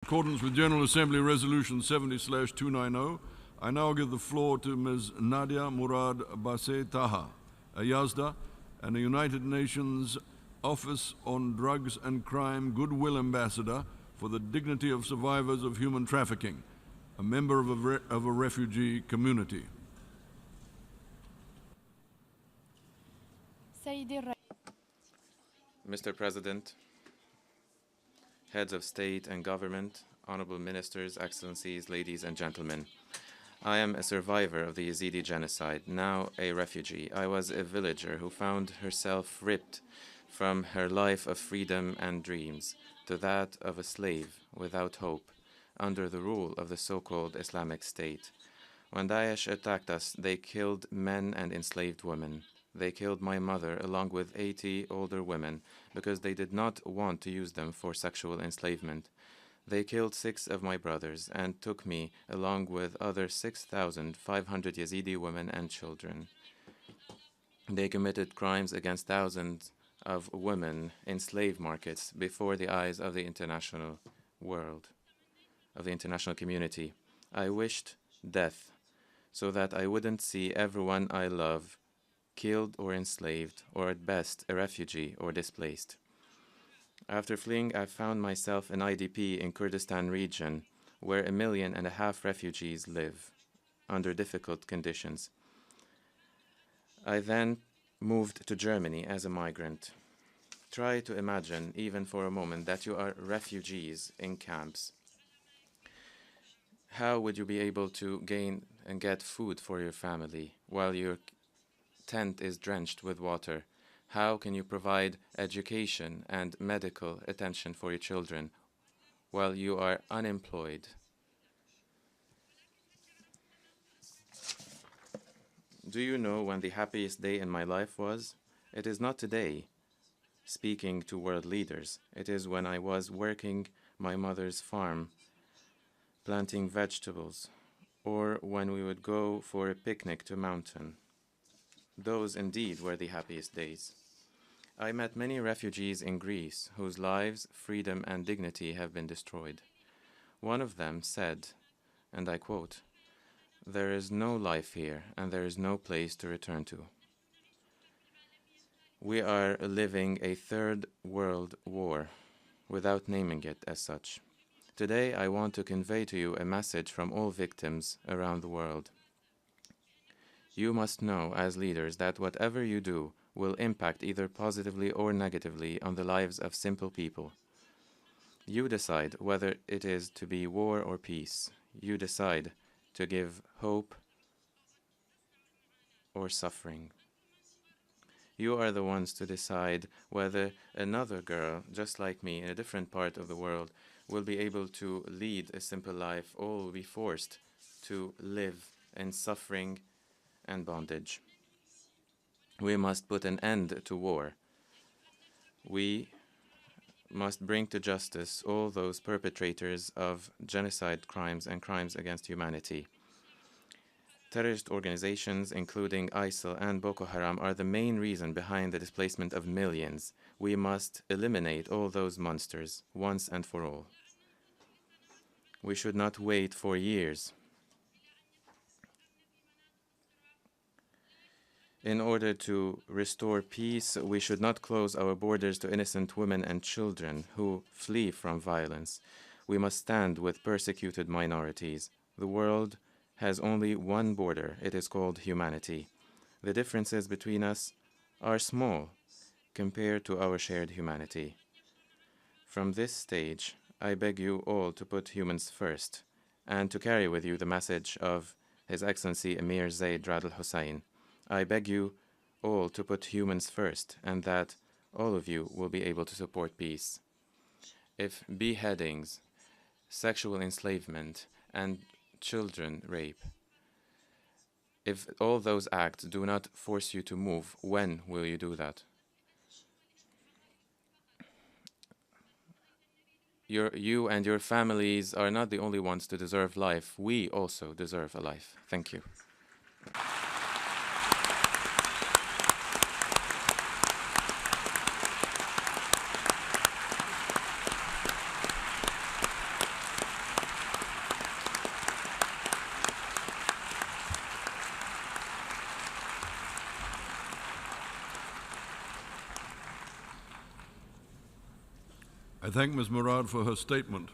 In accordance with General Assembly Resolution 70/290, I now give the floor to Ms. Nadia Murad Basse Taha, a Yazda and a United Nations Office on Drugs and Crime Goodwill Ambassador for the Dignity of Survivors of Human Trafficking, a member of a refugee community. Mr. President, heads of state and government, honorable ministers, excellencies, ladies and gentlemen, I am a survivor of the Yazidi genocide, now a refugee. I was a villager who found herself ripped from her life of freedom and dreams to that of a slave without hope under the rule of the so-called Islamic State. When Daesh attacked us, they killed men and enslaved women. They killed my mother along with 80 older women because they did not want to use them for sexual enslavement. They killed 6 of my brothers and took me along with other 6,500 Yazidi women and children. They committed crimes against thousands of women in slave markets before the eyes of the international world, of the international community. I wished death so that I wouldn't see everyone I love killed or enslaved, or at best a refugee or displaced. After fleeing, I found myself an IDP in Kurdistan region, where 1.5 million refugees live under difficult conditions. I then moved to Germany as a migrant. Try to imagine, even for a moment, that you are refugees in camps. How would you be able to gain and get food for your family while your tent is drenched with water? How can you provide education and medical attention for your children while you are unemployed? Do you know when the happiest day in my life was? It is not today, speaking to world leaders. It is when I was working my mother's farm, planting vegetables, or when we would go for a picnic to a mountain. Those indeed were the happiest days. I met many refugees in Greece whose lives, freedom, and dignity have been destroyed. One of them said, and I quote, "There is no life here, and there is no place to return to." We are living a third world war, without naming it as such. Today, I want to convey to you a message from all victims around the world. You must know, as leaders, that whatever you do will impact either positively or negatively on the lives of simple people. You decide whether it is to be war or peace. You decide to give hope or suffering. You are the ones to decide whether another girl, just like me, in a different part of the world, will be able to lead a simple life or will be forced to live in suffering and bondage. We must put an end to war. We must bring to justice all those perpetrators of genocide crimes and crimes against humanity. Terrorist organizations, including ISIL and Boko Haram, are the main reason behind the displacement of millions. We must eliminate all those monsters once and for all. We should not wait for years. In order to restore peace, we should not close our borders to innocent women and children who flee from violence. We must stand with persecuted minorities. The world has only one border. It is called humanity. The differences between us are small compared to our shared humanity. From this stage, I beg you all to put humans first and to carry with you the message of His Excellency Emir Zaid Rad al-Hussein. I beg you all to put humans first, and that all of you will be able to support peace. If beheadings, sexual enslavement, and children rape, if all those acts do not force you to move, when will you do that? You and your families are not the only ones to deserve life. We also deserve a life. Thank you. I thank Ms. Murad for her statement.